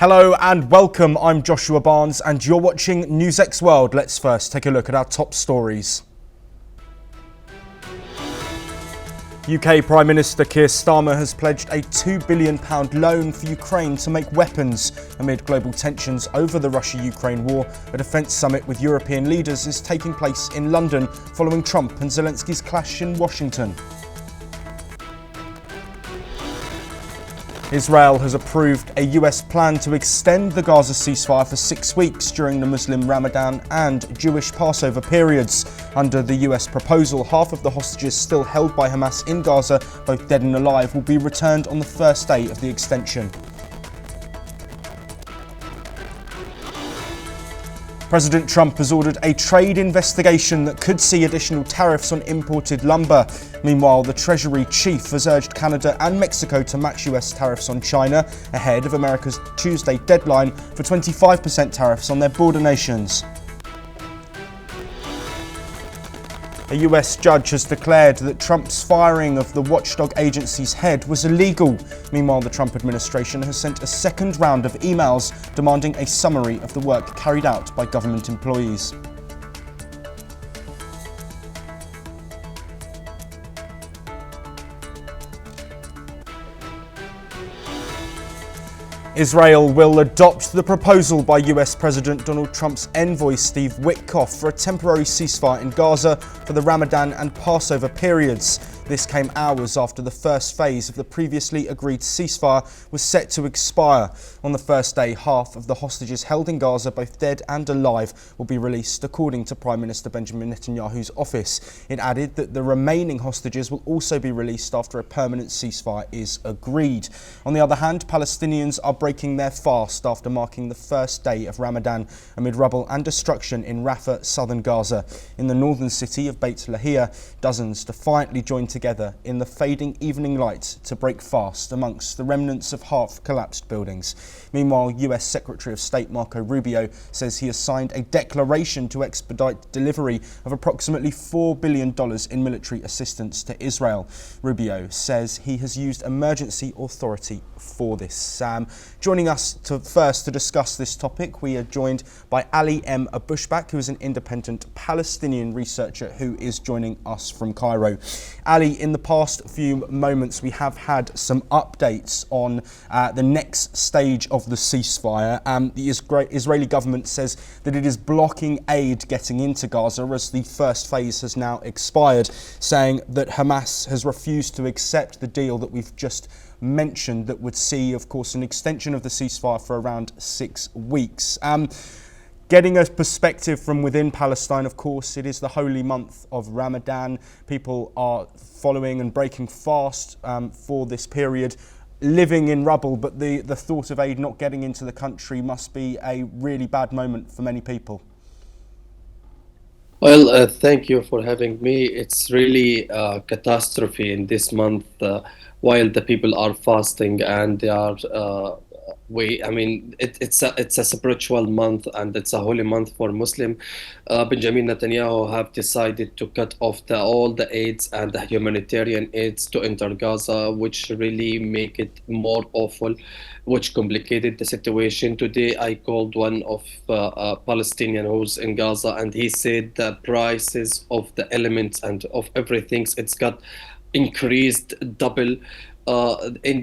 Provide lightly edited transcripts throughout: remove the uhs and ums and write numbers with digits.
Hello and welcome, I'm Joshua Barnes and you're watching NewsX World. Let's first take a look at our top stories. UK Prime Minister Keir Starmer has pledged a £2 billion loan for Ukraine to make weapons. Amid global tensions over the Russia-Ukraine war, a defence summit with European leaders is taking place in London following Trump and Zelensky's clash in Washington. Israel has approved a US plan to extend the Gaza ceasefire for 6 weeks during the Muslim Ramadan and Jewish Passover periods. Under the US proposal, half of the hostages still held by Hamas in Gaza, both dead and alive, will be returned on the first day of the extension. President Trump has ordered a trade investigation that could see additional tariffs on imported lumber. Meanwhile, the Treasury chief has urged Canada and Mexico to match US tariffs on China ahead of America's Tuesday deadline for 25% tariffs on their border nations. A US judge has declared that Trump's firing of the watchdog agency's head was illegal. Meanwhile, the Trump administration has sent a second round of emails demanding a summary of the work carried out by government employees. Israel will adopt the proposal by US President Donald Trump's envoy Steve Witkoff for a temporary ceasefire in Gaza for the Ramadan and Passover periods. This came hours after the first phase of the previously agreed ceasefire was set to expire. On the first day, half of the hostages held in Gaza, both dead and alive, will be released, according to Prime Minister Benjamin Netanyahu's office. It added that the remaining hostages will also be released after a permanent ceasefire is agreed. On the other hand, Palestinians are breaking their fast after marking the first day of Ramadan amid rubble and destruction in Rafah, southern Gaza. In the northern city of Beit Lahia, dozens defiantly joined together in the fading evening light to break fast amongst the remnants of half-collapsed buildings. Meanwhile, US Secretary of State Marco Rubio says he has signed a declaration to expedite delivery of approximately $4 billion in military assistance to Israel. Rubio says he has used emergency authority for this. Joining us first to discuss this topic, we are joined by Ali M. Abushbak, who is an independent Palestinian researcher who is joining us from Cairo. Ali, in the past few moments, we have had some updates on the next stage of the ceasefire. The Israeli government says that it is blocking aid getting into Gaza as the first phase has now expired, saying that Hamas has refused to accept the deal that we've just mentioned that would see, of course, an extension of the ceasefire for around 6 weeks. Getting a perspective from within Palestine, of course, it is the holy month of Ramadan. People are following and breaking fast for this period, living in rubble, but the thought of aid not getting into the country must be a really bad moment for many people. Well, thank you for having me. It's really a catastrophe in this month while the people are fasting and they are it's a spiritual month and it's a holy month for Muslim. Benjamin Netanyahu have decided to cut off all the aids and the humanitarian aids to enter Gaza, which really make it more awful, which complicated the situation. Today, I called one of a Palestinian who's in Gaza, and he said the prices of the elements and of everything, it's got increased double.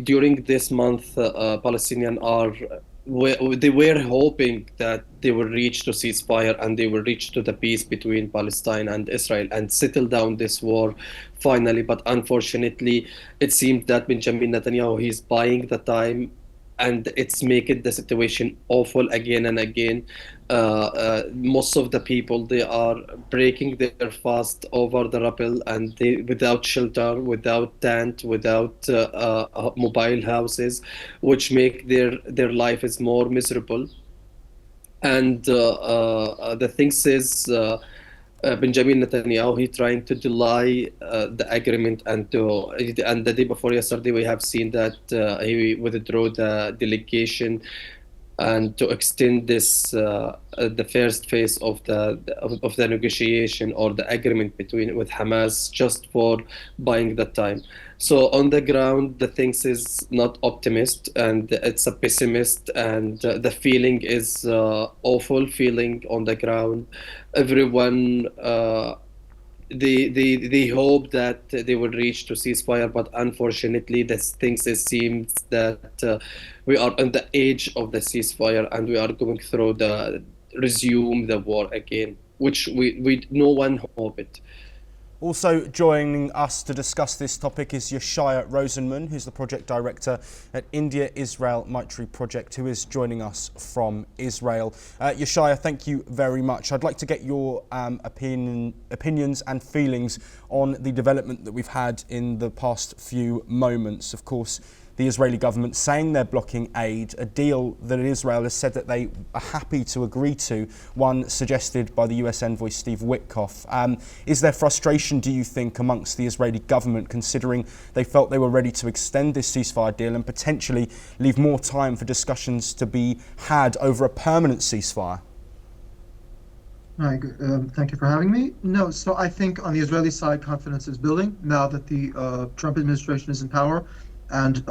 During this month, Palestinians they were hoping that they will reach to ceasefire and they will reach to the peace between Palestine and Israel and settle down this war finally. But unfortunately, it seems that Benjamin Netanyahu, he's buying the time, and it's making the situation awful again and again. Most of the people, they are breaking their fast over the rubble, and they without shelter, without tent, without mobile houses, which make their life is more miserable. And the thing is, Benjamin Netanyahu, he trying to delay the agreement and the day before yesterday we have seen that he withdrew the delegation and to extend this the first phase of the negotiation or the agreement with Hamas just for buying the time. So on the ground, the things is not optimist and it's a pessimist, and the feeling is awful feeling on the ground. Everyone. They hope that they will reach to ceasefire, but unfortunately, this things it seems that we are on the edge of the ceasefire, and we are going through the resume the war again, which we no one hope it. Also joining us to discuss this topic is Yeshaya Rosenman, who's the project director at India-Israel Maitri Project, who is joining us from Israel. Yeshaya, thank you very much. I'd like to get your opinions and feelings on the development that we've had in the past few moments. Of course, the Israeli government saying they're blocking aid, a deal that Israel has said that they are happy to agree to, one suggested by the US envoy Steve Witkoff. Is there frustration, do you think, amongst the Israeli government, considering they felt they were ready to extend this ceasefire deal and potentially leave more time for discussions to be had over a permanent ceasefire? Hi, thank you for having me. No, so I think on the Israeli side, confidence is building now that the Trump administration is in power. And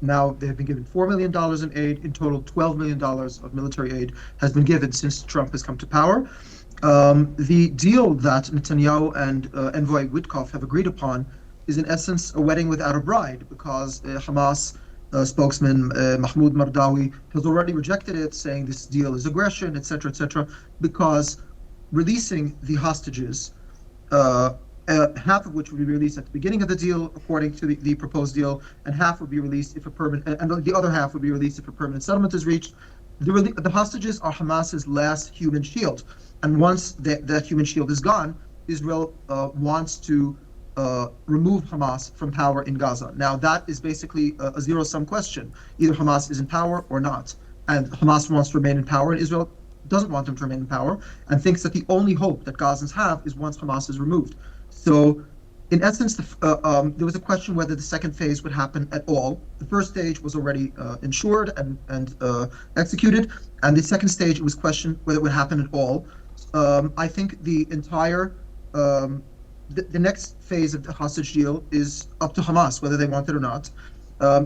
now they have been given $4 million in aid. In total, $12 million of military aid has been given since Trump has come to power. The deal that Netanyahu and envoy Witkoff have agreed upon is in essence a wedding without a bride, because Hamas spokesman Mahmoud Mardawi has already rejected it, saying this deal is aggression, etc., because releasing the hostages, half of which will be released at the beginning of the deal, according to the proposed deal, and half will be released if a permanent, and the other half will be released if a permanent settlement is reached. The hostages are Hamas's last human shield, and once that human shield is gone, Israel wants to remove Hamas from power in Gaza. Now that is basically a zero-sum question. Either Hamas is in power or not, and Hamas wants to remain in power, and Israel doesn't want them to remain in power, and thinks that the only hope that Gazans have is once Hamas is removed. So, in essence, there was a question whether the second phase would happen at all. The first stage was already ensured and executed, and the second stage, it was questioned whether it would happen at all. I think the entire, the next phase of the hostage deal is up to Hamas, whether they want it or not.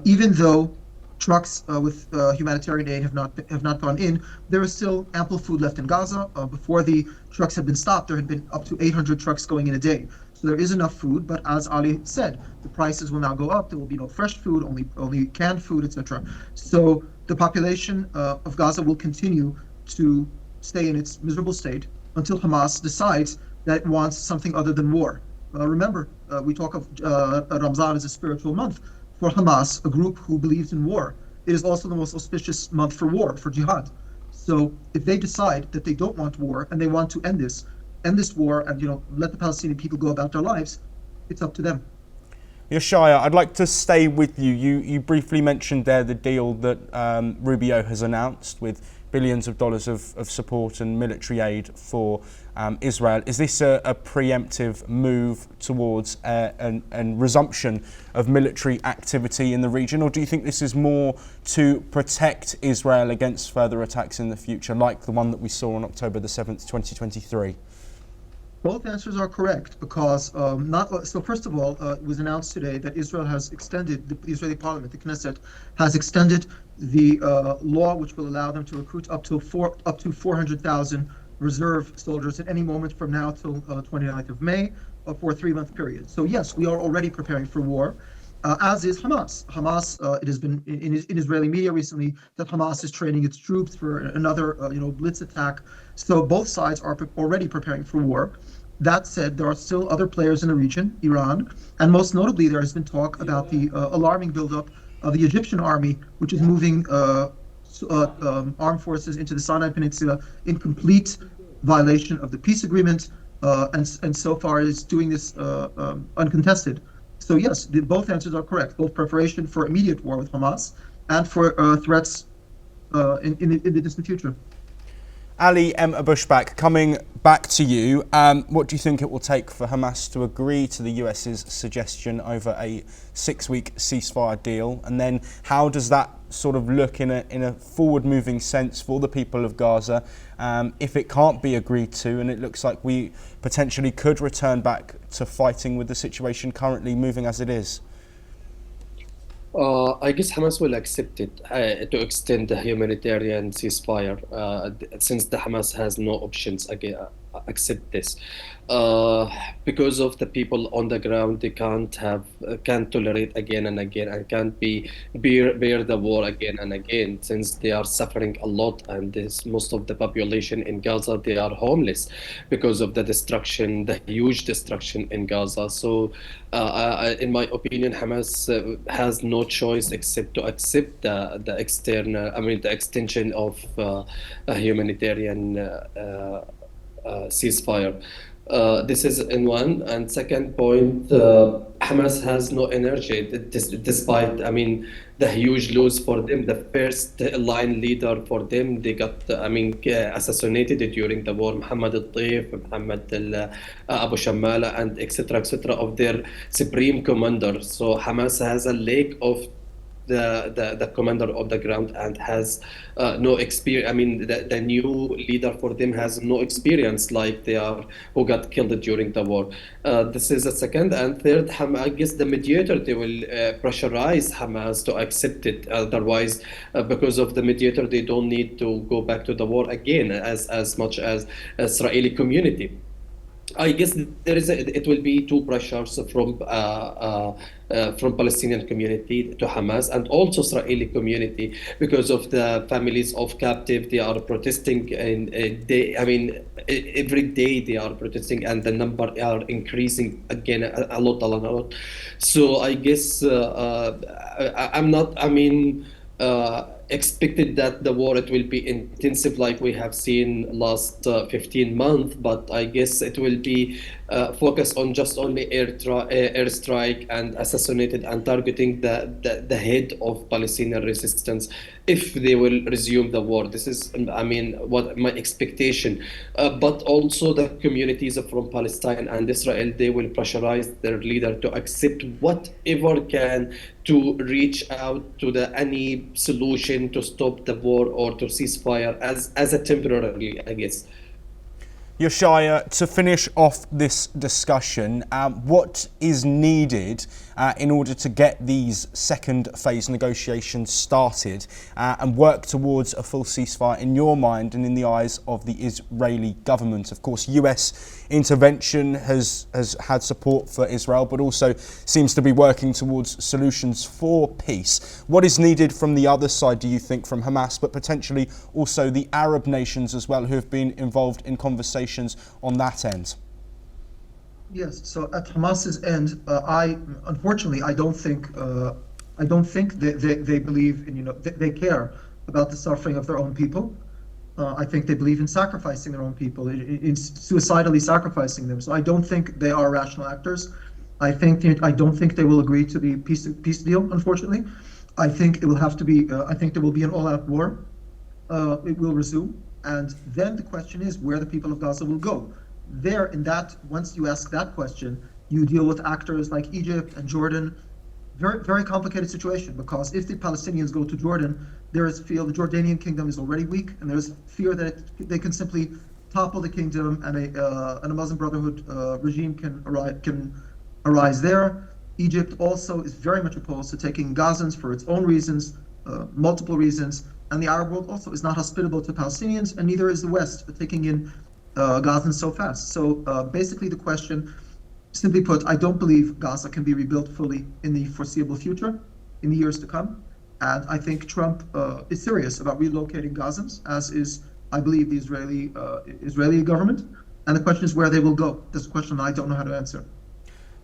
Even though trucks with humanitarian aid have not gone in, there is still ample food left in Gaza. Before the trucks had been stopped, there had been up to 800 trucks going in a day. So there is enough food, but as Ali said, the prices will now go up. There will be no fresh food, only canned food, etc. So the population of Gaza will continue to stay in its miserable state until Hamas decides that it wants something other than war. Remember, we talk of Ramzan as a spiritual month. For Hamas, a group who believes in war, it is also the most auspicious month for war, for jihad. So if they decide that they don't want war and they want to end this war and let the Palestinian people go about their lives, it's up to them. Yeshaya, I'd like to stay with you. You briefly mentioned there the deal that Rubio has announced with billions of dollars of support and military aid for Israel. Is this a preemptive move towards a resumption of military activity in the region, or do you think this is more to protect Israel against further attacks in the future, like the one that we saw on October the 7th, 2023? Both answers are correct, because so first of all, it was announced today that Israel has extended, the Israeli parliament, the Knesset, has extended the law which will allow them to recruit up to 400,000 reserve soldiers at any moment from now till 29th of May for a 3-month period. So yes, we are already preparing for war, as is Hamas. It has been in Israeli media recently that Hamas is training its troops for another blitz attack. So both sides are already preparing for war. That said, there are still other players in the region, Iran, and most notably there has been talk about the alarming buildup of the Egyptian army, which is moving armed forces into the Sinai Peninsula in complete violation of the peace agreement, and so far is doing this uncontested. So yes, both answers are correct, both preparation for immediate war with Hamas and for threats in the distant future. Ali M. Bushback, coming back to you. What do you think it will take for Hamas to agree to the US's suggestion over a 6-week ceasefire deal? And then how does that sort of look in a forward-moving sense for the people of Gaza if it can't be agreed to, and it looks like we potentially could return back to fighting with the situation currently moving as it is? I guess Hamas will accept it to extend the humanitarian ceasefire since the Hamas has no options again, accept this because of the people on the ground. They can't tolerate again and again, and can't bear the war again and again, since they are suffering a lot, and most of the population in Gaza, they are homeless because of the destruction, the huge destruction in Gaza. So in my opinion, Hamas has no choice except to accept the extension of a humanitarian ceasefire. This is in one. And second point, Hamas has no energy, despite, the huge loss for them. The first line leader for them, they got, assassinated during the war. Muhammad al-Taif, Abu Shammala, and etc., of their supreme commander. So Hamas has a lack of the commander of the ground, and has no experience. The new leader for them has no experience, like they are who got killed during the war. This is a second. And third, I guess the mediator, they will pressurize Hamas to accept it. Otherwise, because of the mediator, they don't need to go back to the war again as much as Israeli community. I guess it will be two pressures from Palestinian community to Hamas, and also Israeli community, because of the families of captive. They are protesting, and every day they are protesting, and the number are increasing again a lot. So I guess I'm not. Expected that the war, it will be intensive like we have seen last 15 months, but I guess it will be focused on just only airstrike and assassinated and targeting the head of Palestinian resistance if they will resume the war. This is what my expectation. But also the communities from Palestine and Israel, they will pressurize their leader to accept whatever can to reach out to any solution to stop the war or to ceasefire as a temporarily, I guess. Yoshaya, to finish off this discussion, what is needed in order to get these second phase negotiations started and work towards a full ceasefire in your mind and in the eyes of the Israeli government? Of course, US intervention has had support for Israel, but also seems to be working towards solutions for peace. What is needed from the other side, do you think, from Hamas, but potentially also the Arab nations as well, who have been involved in conversations on that end? Yes. So at Hamas's end, unfortunately I don't think they believe in they care about the suffering of their own people. I think they believe in sacrificing their own people, in suicidally sacrificing them. So I don't think they are rational actors. I don't think they will agree to the peace deal. Unfortunately, I think it will have to be. I think there will be an all-out war. It will resume. And then the question is where the people of Gaza will go. Once you ask that question, you deal with actors like Egypt and Jordan. Very, very complicated situation, because if the Palestinians go to Jordan, there is fear the Jordanian kingdom is already weak, and there's fear that they can simply topple the kingdom, and a Muslim Brotherhood regime can arise there. Egypt also is very much opposed to taking Gazans for its own reasons, multiple reasons. And the Arab world also is not hospitable to Palestinians, and neither is the West for taking in Gazans so fast. So basically the question, simply put, I don't believe Gaza can be rebuilt fully in the foreseeable future, in the years to come. And I think Trump is serious about relocating Gazans, as is, I believe, the Israeli government. And the question is where they will go. That's a question I don't know how to answer.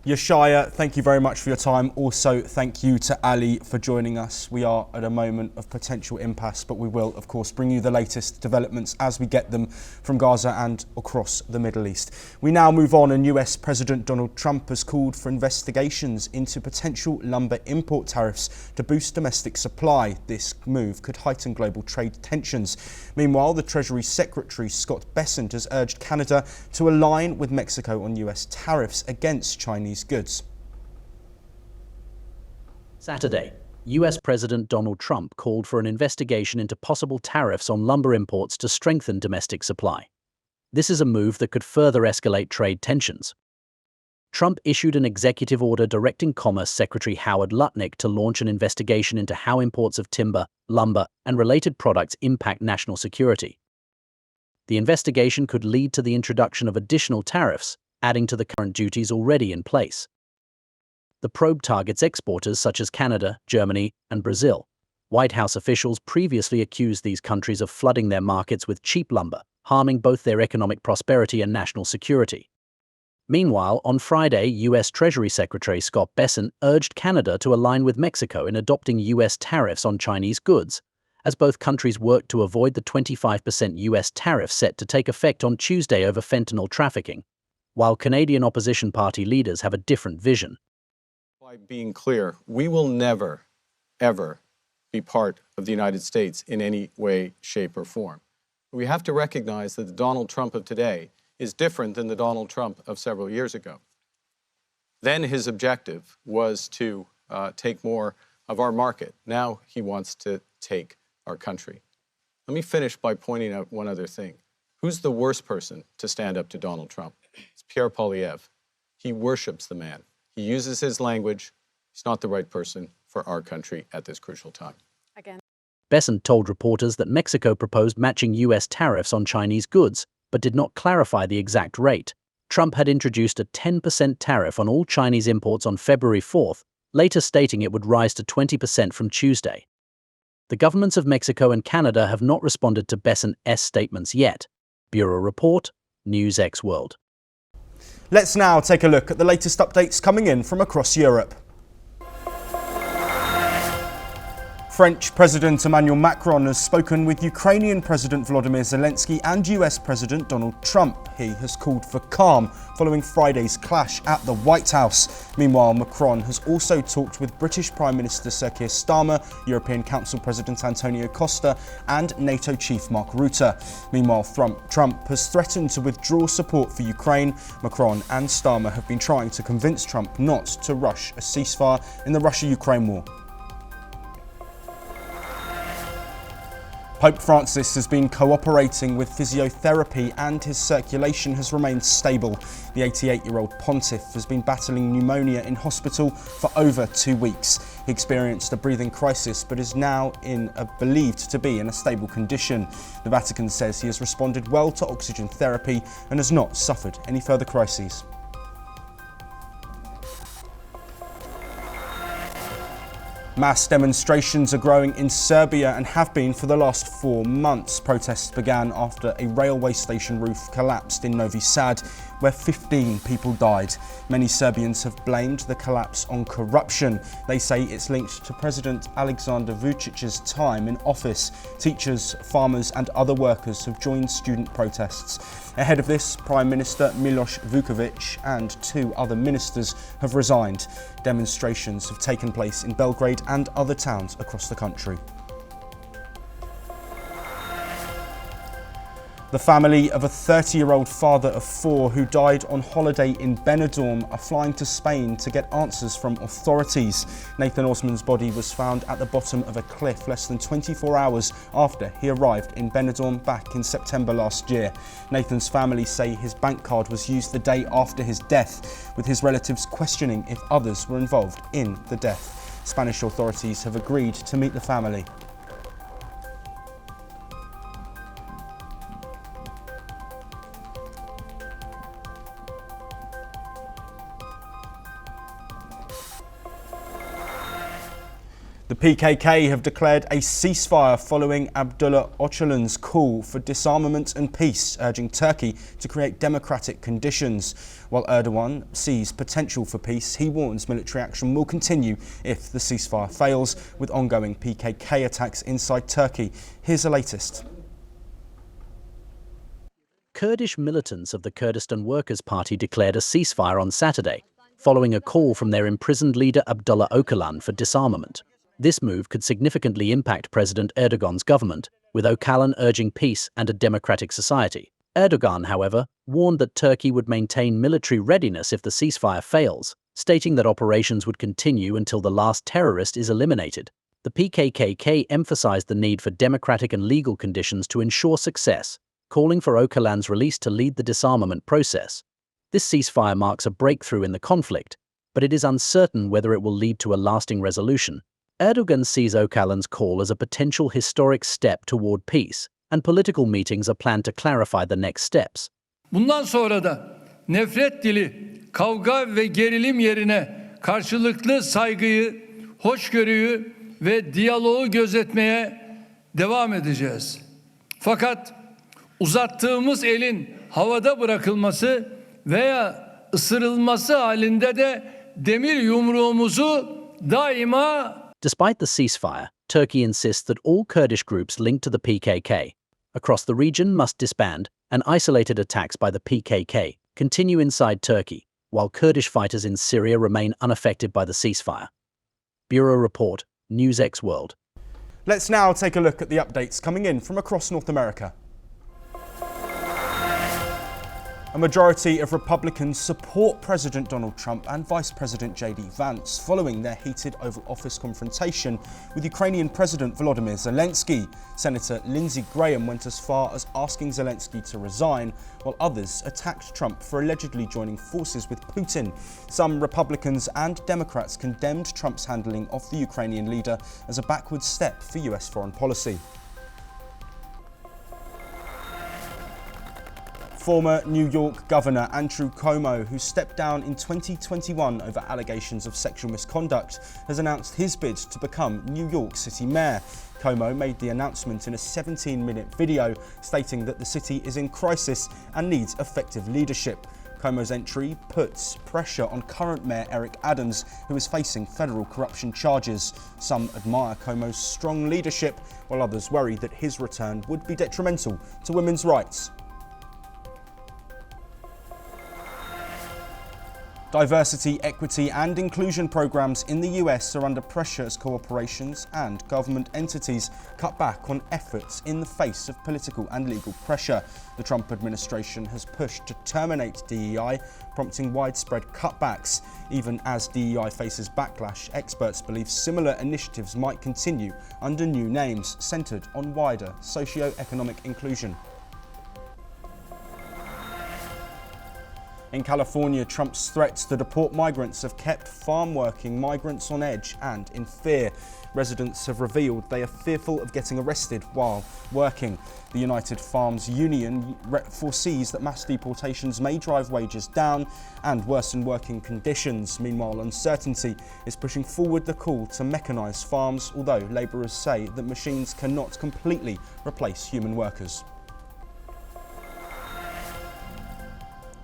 Yashaya, thank you very much for your time. Also, thank you to Ali for joining us. We are at a moment of potential impasse, but we will, of course, bring you the latest developments as we get them from Gaza and across the Middle East. We now move on, and US President Donald Trump has called for investigations into potential lumber import tariffs to boost domestic supply. This move could heighten global trade tensions. Meanwhile, the Treasury Secretary Scott Bessent has urged Canada to align with Mexico on US tariffs against Chinese goods. Saturday, US President Donald Trump called for an investigation into possible tariffs on lumber imports to strengthen domestic supply. This is a move that could further escalate trade tensions. Trump issued an executive order directing Commerce Secretary Howard Lutnick to launch an investigation into how imports of timber, lumber, and related products impact national security. The investigation could lead to the introduction of additional tariffs, adding to the current duties already in place. The probe targets exporters such as Canada, Germany, and Brazil. White House officials previously accused these countries of flooding their markets with cheap lumber, harming both their economic prosperity and national security. Meanwhile, on Friday, US Treasury Secretary Scott Bessent urged Canada to align with Mexico in adopting US tariffs on Chinese goods, as both countries work to avoid the 25% US tariff set to take effect on Tuesday over fentanyl trafficking, while Canadian opposition party leaders have a different vision. By being clear, we will never, ever be part of the United States in any way, shape, or form. We have to recognize that the Donald Trump of today is different than the Donald Trump of several years ago. Then his objective was to take more of our market. Now he wants to take our country. Let me finish by pointing out one other thing. Who's the worst person to stand up to Donald Trump? It's Pierre Poilievre. He worships the man. He uses his language. He's not the right person for our country at this crucial time. Bessent told reporters that Mexico proposed matching US tariffs on Chinese goods, but did not clarify the exact rate. Trump had introduced a 10% tariff on all Chinese imports on February 4th, later stating it would rise to 20% from Tuesday. The governments of Mexico and Canada have not responded to Bessent's statements yet. Bureau Report, NewsX World. Let's now take a look at the latest updates coming in from across Europe. French President Emmanuel Macron has spoken with Ukrainian President Volodymyr Zelensky and US President Donald Trump. He has called for calm following Friday's clash at the White House. Meanwhile, Macron has also talked with British Prime Minister Keir Starmer, European Council President Antonio Costa, and NATO Chief Mark Rutte. Meanwhile, Trump has threatened to withdraw support for Ukraine. Macron and Starmer have been trying to convince Trump not to rush a ceasefire in the Russia-Ukraine war. Pope Francis has been cooperating with physiotherapy and his circulation has remained stable. The 88-year-old pontiff has been battling pneumonia in hospital for over 2 weeks. He experienced a breathing crisis but is now believed to be in a stable condition. The Vatican says he has responded well to oxygen therapy and has not suffered any further crises. Mass demonstrations are growing in Serbia and have been for the last 4 months. Protests began after a railway station roof collapsed in Novi Sad, where 15 people died. Many Serbians have blamed the collapse on corruption. They say it's linked to President Aleksandar Vucic's time in office. Teachers, farmers and other workers have joined student protests. Ahead of this, Prime Minister Miloš Vuković and 2 other ministers have resigned. Demonstrations have taken place in Belgrade and other towns across the country. The family of a 30-year-old father of 4 who died on holiday in Benidorm are flying to Spain to get answers from authorities. Nathan Osman's body was found at the bottom of a cliff less than 24 hours after he arrived in Benidorm back in September last year. Nathan's family say his bank card was used the day after his death, with his relatives questioning if others were involved in the death. Spanish authorities have agreed to meet the family. The PKK have declared a ceasefire following Abdullah Öcalan's call for disarmament and peace, urging Turkey to create democratic conditions. While Erdogan sees potential for peace, he warns military action will continue if the ceasefire fails, with ongoing PKK attacks inside Turkey. Here's the latest. Kurdish militants of the Kurdistan Workers' Party declared a ceasefire on Saturday, following a call from their imprisoned leader Abdullah Öcalan for disarmament. This move could significantly impact President Erdogan's government, with Öcalan urging peace and a democratic society. Erdogan, however, warned that Turkey would maintain military readiness if the ceasefire fails, stating that operations would continue until the last terrorist is eliminated. The PKK emphasized the need for democratic and legal conditions to ensure success, calling for Öcalan's release to lead the disarmament process. This ceasefire marks a breakthrough in the conflict, but it is uncertain whether it will lead to a lasting resolution. Erdogan sees Öcalan's call as a potential historic step toward peace, and political meetings are planned to clarify the next steps. Bundan sonra da nefret dili, kavga ve gerilim yerine karşılıklı saygıyı, hoşgörüyü ve diyaloğu gözetmeye devam edeceğiz. Fakat uzattığımız elin havada bırakılması veya ısırılması halinde de demir yumruğumuzu daima. Despite the ceasefire, Turkey insists that all Kurdish groups linked to the PKK across the region must disband, and isolated attacks by the PKK continue inside Turkey, while Kurdish fighters in Syria remain unaffected by the ceasefire. Bureau Report, NewsX World. Let's now take a look at the updates coming in from across North America. A majority of Republicans support President Donald Trump and Vice President J.D. Vance following their heated Oval Office confrontation with Ukrainian President Volodymyr Zelensky. Senator Lindsey Graham went as far as asking Zelensky to resign, while others attacked Trump for allegedly joining forces with Putin. Some Republicans and Democrats condemned Trump's handling of the Ukrainian leader as a backward step for US foreign policy. Former New York Governor Andrew Cuomo, who stepped down in 2021 over allegations of sexual misconduct, has announced his bid to become New York City Mayor. Cuomo made the announcement in a 17-minute video stating that the city is in crisis and needs effective leadership. Cuomo's entry puts pressure on current Mayor Eric Adams, who is facing federal corruption charges. Some admire Cuomo's strong leadership, while others worry that his return would be detrimental to women's rights. Diversity, equity and inclusion programs in the US are under pressure as corporations and government entities cut back on efforts in the face of political and legal pressure. The Trump administration has pushed to terminate DEI, prompting widespread cutbacks. Even as DEI faces backlash, experts believe similar initiatives might continue under new names centered on wider socio-economic inclusion. In California, Trump's threats to deport migrants have kept farm-working migrants on edge and in fear. Residents have revealed they are fearful of getting arrested while working. The United Farms Union foresees that mass deportations may drive wages down and worsen working conditions. Meanwhile, uncertainty is pushing forward the call to mechanise farms, although labourers say that machines cannot completely replace human workers.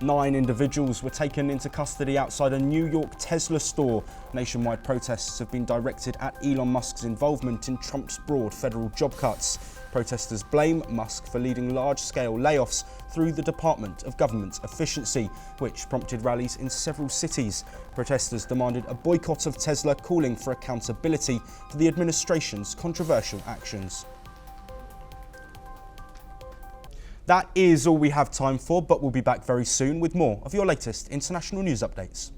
9 individuals were taken into custody outside a New York Tesla store. Nationwide protests have been directed at Elon Musk's involvement in Trump's broad federal job cuts. Protesters blame Musk for leading large-scale layoffs through the Department of Government Efficiency, which prompted rallies in several cities. Protesters demanded a boycott of Tesla, calling for accountability for the administration's controversial actions. That is all we have time for, but we'll be back very soon with more of your latest international news updates.